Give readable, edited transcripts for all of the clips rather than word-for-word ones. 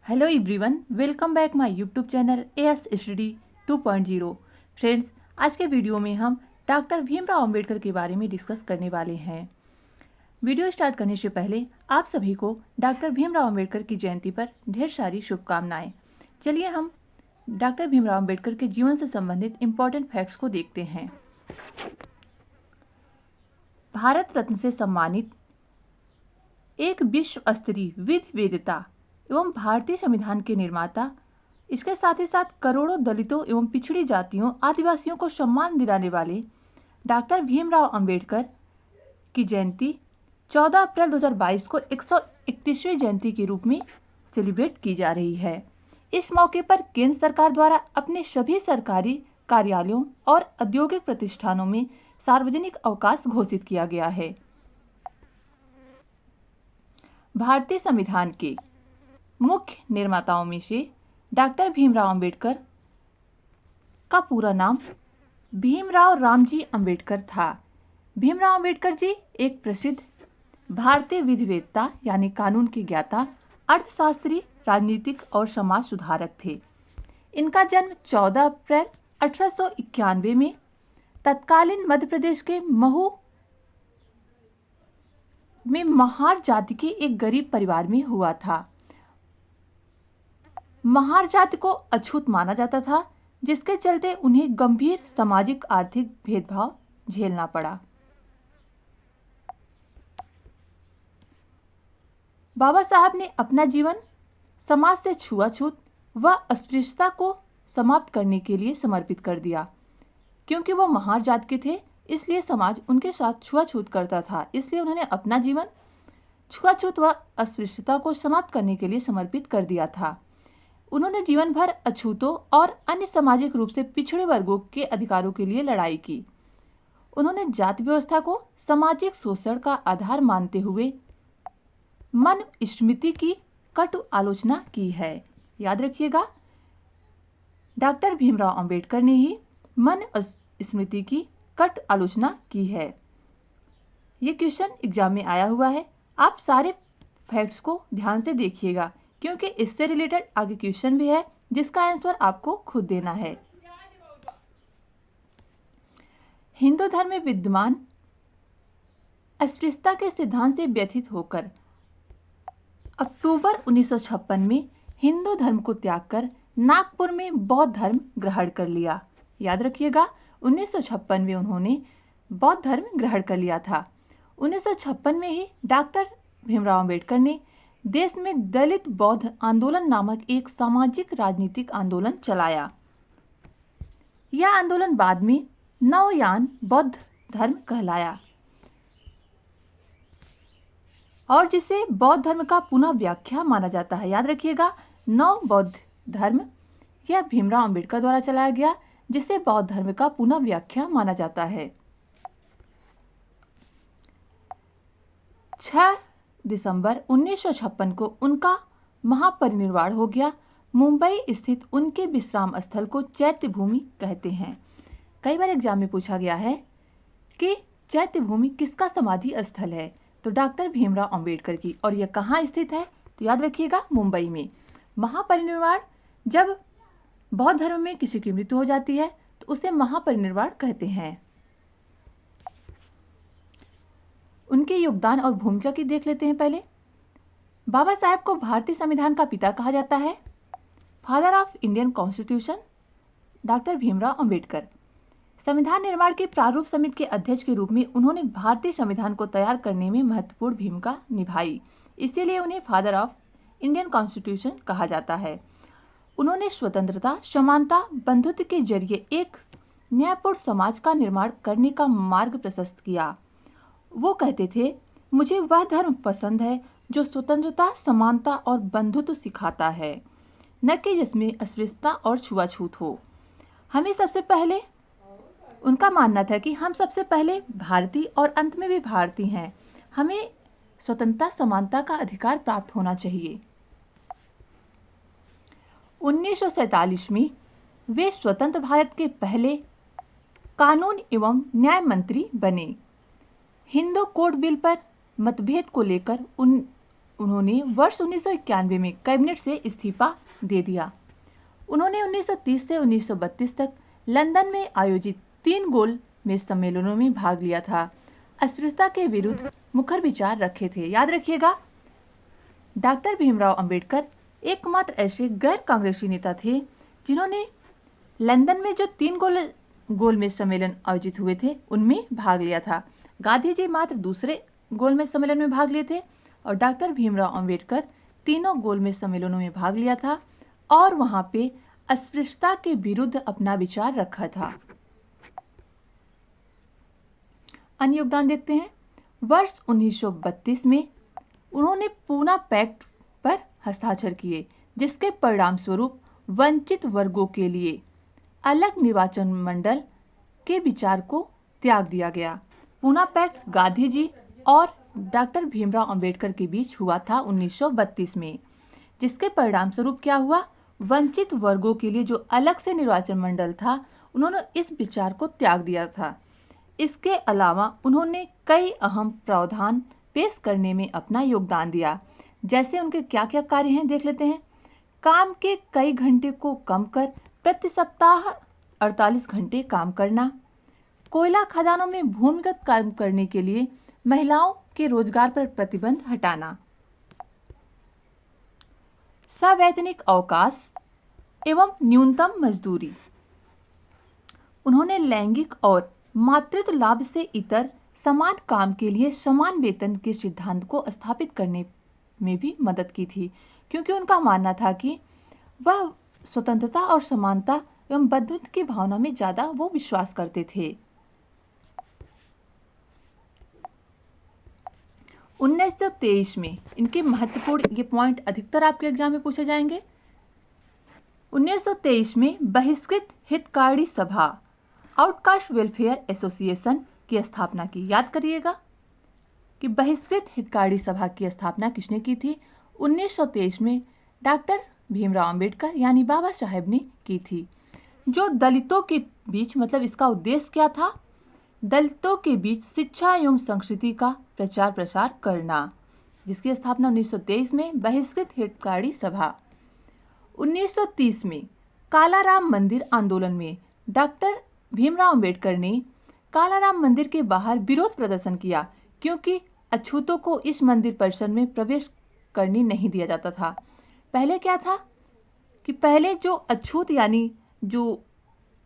Hello everyone, welcome back my YouTube channel as study 2.0। Friends, आज के video में हम डॉक्टर भीमराव अंबेडकर के बारे में डिस्कस करने वाले हैं। वीडियो स्टार्ट करने से पहले आप सभी को डॉक्टर भीमराव अंबेडकर की जयंती पर ढेर सारी शुभकामनाएं। चलिए हम डॉक्टर भीमराव अंबेडकर के जीवन से संबंधित इम्पोर्टेंट फैक्ट्स को देखते हैं। भारत रत्न से सम्मानित, एक विश्व स्तरीय विधि वेदता एवं भारतीय संविधान के निर्माता, इसके साथ ही साथ करोड़ों दलितों एवं पिछड़ी जातियों आदिवासियों को सम्मान दिलाने वाले डॉक्टर भीमराव अंबेडकर की जयंती 14 अप्रैल 2022 को 131वीं जयंती के रूप में सेलिब्रेट की जा रही है। इस मौके पर केंद्र सरकार द्वारा अपने सभी सरकारी कार्यालयों और औद्योगिक प्रतिष्ठानों में सार्वजनिक अवकाश घोषित किया गया है। भारतीय संविधान के मुख्य निर्माताओं में से डॉक्टर भीमराव अंबेडकर का पूरा नाम भीमराव रामजी अंबेडकर था। भीमराव अंबेडकर जी एक प्रसिद्ध भारतीय विधिवेत्ता यानी कानून के ज्ञाता, अर्थशास्त्री, राजनीतिक और समाज सुधारक थे। इनका जन्म 14 अप्रैल 1891 में तत्कालीन मध्य प्रदेश के महू में महार जाति के एक गरीब परिवार में हुआ था। महार जाति को अछूत माना जाता था, जिसके चलते उन्हें गंभीर सामाजिक आर्थिक भेदभाव झेलना पड़ा। बाबा साहब ने अपना जीवन समाज से छुआछूत व अस्पृश्यता को समाप्त करने के लिए समर्पित कर दिया। क्योंकि वो महार जाति के थे, इसलिए समाज उनके साथ छुआछूत करता था, इसलिए उन्होंने अपना जीवन छुआछूत व अस्पृश्यता को समाप्त करने के लिए समर्पित कर दिया था। उन्होंने जीवन भर अछूतों और अन्य सामाजिक रूप से पिछड़े वर्गों के अधिकारों के लिए लड़ाई की। उन्होंने जाति व्यवस्था को सामाजिक शोषण का आधार मानते हुए मनुस्मृति की कटु आलोचना की है। याद रखिएगा, डॉक्टर भीमराव अंबेडकर ने ही मनुस्मृति की कट आलोचना की है। ये क्वेश्चन एग्जाम में आया हुआ है। आप सारे फैक्ट्स को ध्यान से देखिएगा, क्योंकि इससे रिलेटेड आगे क्वेश्चन भी है जिसका आंसर आपको खुद देना है। हिंदू धर्म में विद्यमान अस्पृश्यता के सिद्धांत से व्यथित होकर अक्टूबर 1956 में हिंदू धर्म को त्याग कर नागपुर में बौद्ध धर्म ग्रहण कर लिया। याद रखिएगा, 1956 में उन्होंने बौद्ध धर्म ग्रहण कर लिया था। 1956 में ही डॉक्टर भीमराव अंबेडकर ने देश में दलित बौद्ध आंदोलन नामक एक सामाजिक राजनीतिक आंदोलन चलाया। यह आंदोलन बाद में नवयान बौद्ध धर्म कहलाया और जिसे बौद्ध धर्म का पुनः व्याख्या माना जाता है। याद रखिएगा, नव बौद्ध धर्म यह भीमराव अंबेडकर द्वारा चलाया गया, जिसे बौद्ध धर्म का पुनः व्याख्या माना जाता है। 6 दिसंबर 1956 को उनका महापरिनिर्वाण हो गया। मुंबई स्थित उनके विश्राम स्थल को चैत्य भूमि कहते हैं। कई बार एग्जाम में पूछा गया है कि चैत्य भूमि किसका समाधि स्थल है, तो डॉक्टर भीमराव अंबेडकर की, और यह कहाँ स्थित है, तो याद रखिएगा, मुंबई में। महापरिनिर्वाण, जब बौद्ध धर्म में किसी की मृत्यु हो जाती है तो उसे महापरिनिर्वाण कहते हैं। उनके योगदान और भूमिका की देख लेते हैं। पहले बाबा साहेब को भारतीय संविधान का पिता कहा जाता है। Father of Indian constitution doctor Bhimrao Ambedkar. संविधान निर्माण की प्रारूप समिति के अध्यक्ष के रूप में उन्होंने भारतीय संविधान को तैयार करने में महत्वपूर्ण भूमिका निभाई, इसीलिए उन्हें फादर ऑफ इंडियन कॉन्स्टिट्यूशन कहा जाता है। उन्होंने स्वतंत्रता, समानता, बंधुत्व के जरिए एक न्यायपूर्ण समाज का निर्माण करने का मार्ग प्रशस्त किया। वो कहते थे, मुझे वह धर्म पसंद है जो स्वतंत्रता, समानता और बंधुत्व सिखाता है, न कि जिसमें अस्पृश्यता और छुआछूत हो। हमें सबसे पहले, उनका मानना था कि हम सबसे पहले भारतीय और अंत में भी भारतीय हैं। हमें स्वतंत्रता, समानता का अधिकार प्राप्त होना चाहिए। 1947 में वे स्वतंत्र भारत के पहले कानून एवं न्याय मंत्री बने। हिंदू कोड बिल पर मतभेद को लेकर उन्होंने वर्ष 1991 में कैबिनेट से इस्तीफा दे दिया। उन्होंने 1930 से 1932 तक लंदन में आयोजित 3 गोल मेज सम्मेलनों में भाग लिया था। अस्पृश्यता के विरुद्ध मुखर विचार रखे थे। याद रखिएगा, डॉक्टर भीमराव अंबेडकर एकमात्र ऐसे गैर कांग्रेसी नेता थे जिन्होंने लंदन में जो 3 गोलमेज सम्मेलन आयोजित हुए थे उनमें भाग लिया था। गांधी जी मात्र दूसरे गोलमेज सम्मेलन में भाग लिए थे और डॉक्टर भीमराव अंबेडकर तीनों गोलमेज सम्मेलनों में भाग लिया था और वहां पे अस्पृश्यता के विरुद्ध अपना विचार रखा था। अन्य योगदान देखते हैं। वर्ष 1932 में उन्होंने पूना पैक्ट पर हस्ताक्षर किए, जिसके परिणाम स्वरूप वंचित वर्गों के लिए अलग निर्वाचन मंडल के विचार को त्याग दिया गया। पूना पैक्ट गांधी जी और डॉक्टर भीमराव अंबेडकर के बीच हुआ था 1932 में, जिसके परिणाम स्वरूप क्या हुआ, वंचित वर्गों के लिए जो अलग से निर्वाचन मंडल था, उन्होंने इस विचार को त्याग दिया था। इसके अलावा उन्होंने कई अहम प्रावधान पेश करने में अपना योगदान दिया। जैसे उनके क्या क्या कार्य हैं देख लेते हैं। काम के कई घंटे को कम कर प्रति सप्ताह 48 घंटे काम करना, कोयला खदानों में भूमिगत काम करने के लिए महिलाओं के रोजगार पर प्रतिबंध हटाना, सवैतनिक अवकाश एवं न्यूनतम मजदूरी। उन्होंने लैंगिक और मातृत्व लाभ से इतर समान काम के लिए समान वेतन के सिद्धांत को स्थापित करने में भी मदद की थी, क्योंकि उनका मानना था कि वह स्वतंत्रता और समानता एवं बंधुत्व की भावना में ज़्यादा वो विश्वास करते थे। 1923 में इनके महत्वपूर्ण ये पॉइंट अधिकतर आपके एग्जाम में पूछे जाएंगे। 1923 में बहिष्कृत हितकारी सभा आउटकास्ट वेलफेयर एसोसिएशन की स्थापना की। याद करिएगा कि बहिष्कृत हितकारी सभा की स्थापना किसने की थी? 1923 में डॉक्टर भीमराव अंबेडकर यानी बाबा साहेब ने की थी, जो दलितों के बीच, मतलब इसका उद्देश्य क्या था, दलितों के बीच शिक्षा एवं संस्कृति का प्रचार प्रसार करना, जिसकी स्थापना 1923 में बहिष्कृत हितकारी सभा। 1930 में कालाराम मंदिर आंदोलन में डॉक्टर भीमराव अंबेडकर ने कालाराम मंदिर के बाहर विरोध प्रदर्शन किया, क्योंकि अछूतों को इस मंदिर परिसर में प्रवेश करने नहीं दिया जाता था। पहले क्या था कि पहले जो अछूत यानी जो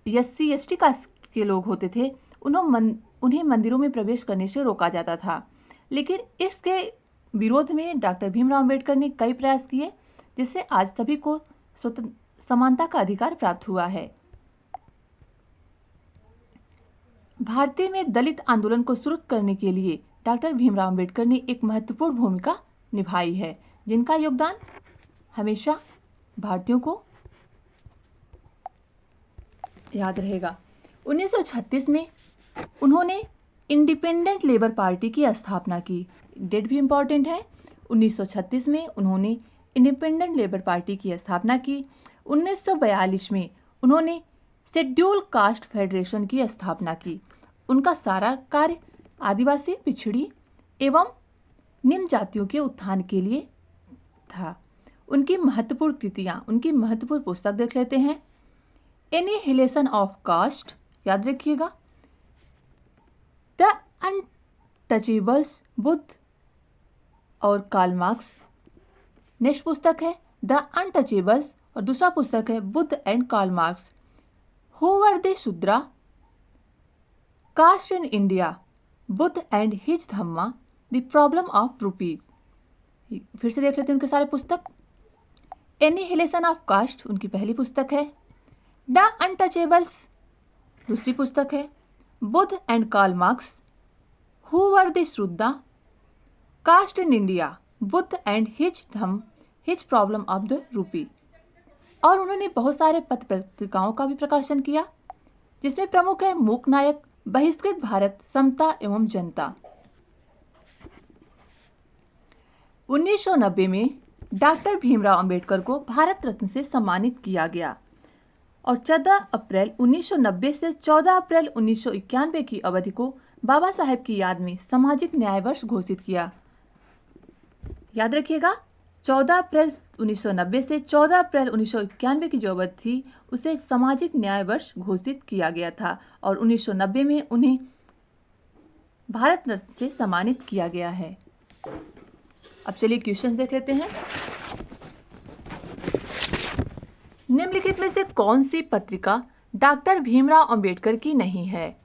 SC ST कास्ट के लोग होते थे, उन्हें मंदिरों में प्रवेश करने से रोका जाता था। लेकिन इसके विरोध में डॉक्टर भीमराव अंबेडकर ने कई प्रयास किए, जिससे आज सभी को समानता का अधिकार प्राप्त हुआ है। भारतीय में दलित आंदोलन को शुरू करने के लिए डॉक्टर भीमराव अंबेडकर ने एक महत्वपूर्ण भूमिका निभाई है, जिनका योगदान हमेशा भारतीयों को याद रहेगा। 1936 में उन्होंने इंडिपेंडेंट लेबर पार्टी की स्थापना की। डेट भी इम्पॉर्टेंट है। 1936 में उन्होंने इंडिपेंडेंट लेबर पार्टी की स्थापना की। 1942 में उन्होंने शेड्यूल कास्ट फेडरेशन की स्थापना की। उनका सारा कार्य आदिवासी, पिछड़ी एवं निम्न जातियों के उत्थान के लिए था। उनकी महत्वपूर्ण कृतियाँ, उनकी महत्वपूर्ण पुस्तक देख लेते हैं। एनिहिलेशन ऑफ कास्ट, याद रखिएगा। द अनटचेबल्स, बुद्ध और कार्ल मार्क्स। नेक्स्ट पुस्तक है द अनटचेबल्स और दूसरा पुस्तक है Buddha and Karl Marx. Who were the Shudra, caste in India, Buddha and his Dhamma, the problem of rupees. फिर से देख लेते हैं उनके सारे पुस्तक। एनिहिलेशन ऑफ कास्ट उनकी पहली पुस्तक है। द अनटचेबल्स दूसरी पुस्तक है। Buddha and Karl Marx, who were the Shudra, caste in India, Buddha and his Dhamma, his problem of the rupee. और उन्होंने बहुत सारे पत्र पत्रिकाओं का भी प्रकाशन किया, जिसमें प्रमुख है मूक नायक, बहिष्कृत भारत, समता एवं जनता। 1990 में डॉक्टर भीमराव अंबेडकर को भारत रत्न से सम्मानित किया गया और 14 अप्रैल 1990 से 14 अप्रैल 1991 की अवधि को बाबा साहेब की याद में सामाजिक न्याय वर्ष घोषित किया। याद रखिएगा 14 अप्रैल 1990 से 14 अप्रैल 1991 की जो अवधि थी उसे सामाजिक न्याय वर्ष घोषित किया गया था और 1990 में उन्हें भारत रत्न से सम्मानित किया गया है। अब चलिए क्वेश्चंस देख लेते हैं। निम्नलिखित में से कौन सी पत्रिका डॉक्टर भीमराव अंबेडकर की नहीं है?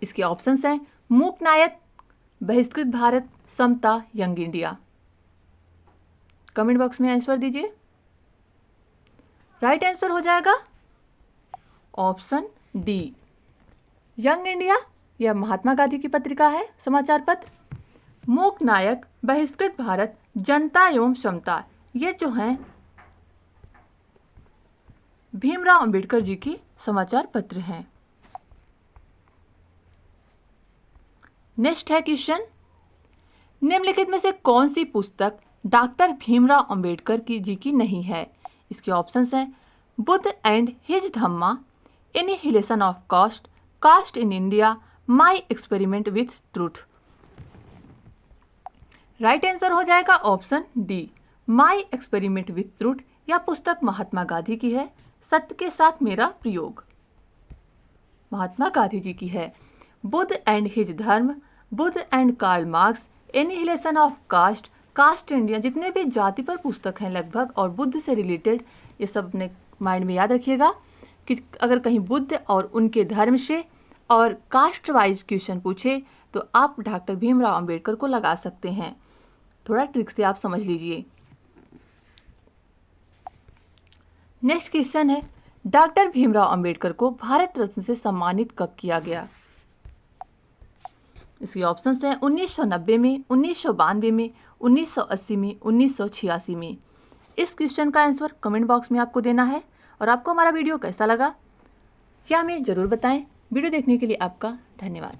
इसके ऑप्शंस हैं मूक नायक, बहिष्कृत भारत, समता, यंग इंडिया। कमेंट बॉक्स में आंसर दीजिए। राइट आंसर हो जाएगा ऑप्शन डी, यंग इंडिया। यह महात्मा गांधी की पत्रिका है, समाचार पत्र। मूक नायक, बहिष्कृत भारत, जनता एवं समता, ये जो हैं भीमराव अंबेडकर जी की समाचार पत्र हैं। नेक्स्ट है क्वेश्चन, निम्नलिखित में से कौन सी पुस्तक डॉक्टर भीमराव अंबेडकर जी की नहीं है? इसके ऑप्शंस हैं Buddha and his Dhamma, annihilation of caste, caste in India, my experiment with truth. Right answer हो जाएगा option D, my experiment with truth. यह पुस्तक महात्मा गांधी की है, सत्य के साथ मेरा प्रयोग, महात्मा गांधी जी की है। Buddha and his Dharma, Buddha and Karl Marx, annihilation of caste, caste India, जितने भी जाति पर पुस्तक हैं लगभग और बुद्ध से रिलेटेड, ये सब अपने माइंड में याद रखिएगा कि अगर कहीं बुद्ध और उनके धर्म से और कास्ट वाइज क्वेश्चन पूछे तो आप डॉक्टर भीमराव अंबेडकर को लगा सकते हैं। थोड़ा ट्रिक से आप समझ लीजिए। नेक्स्ट क्वेश्चन है, डॉक्टर भीमराव अंबेडकर को भारत रत्न से सम्मानित कब किया गया? इसके ऑप्शंस हैं 1990 में, 1992 में, 1980 में, 1986 में। इस क्वेश्चन का आंसर कमेंट बॉक्स में आपको देना है। और आपको हमारा वीडियो कैसा लगा यह हमें ज़रूर बताएं। वीडियो देखने के लिए आपका धन्यवाद।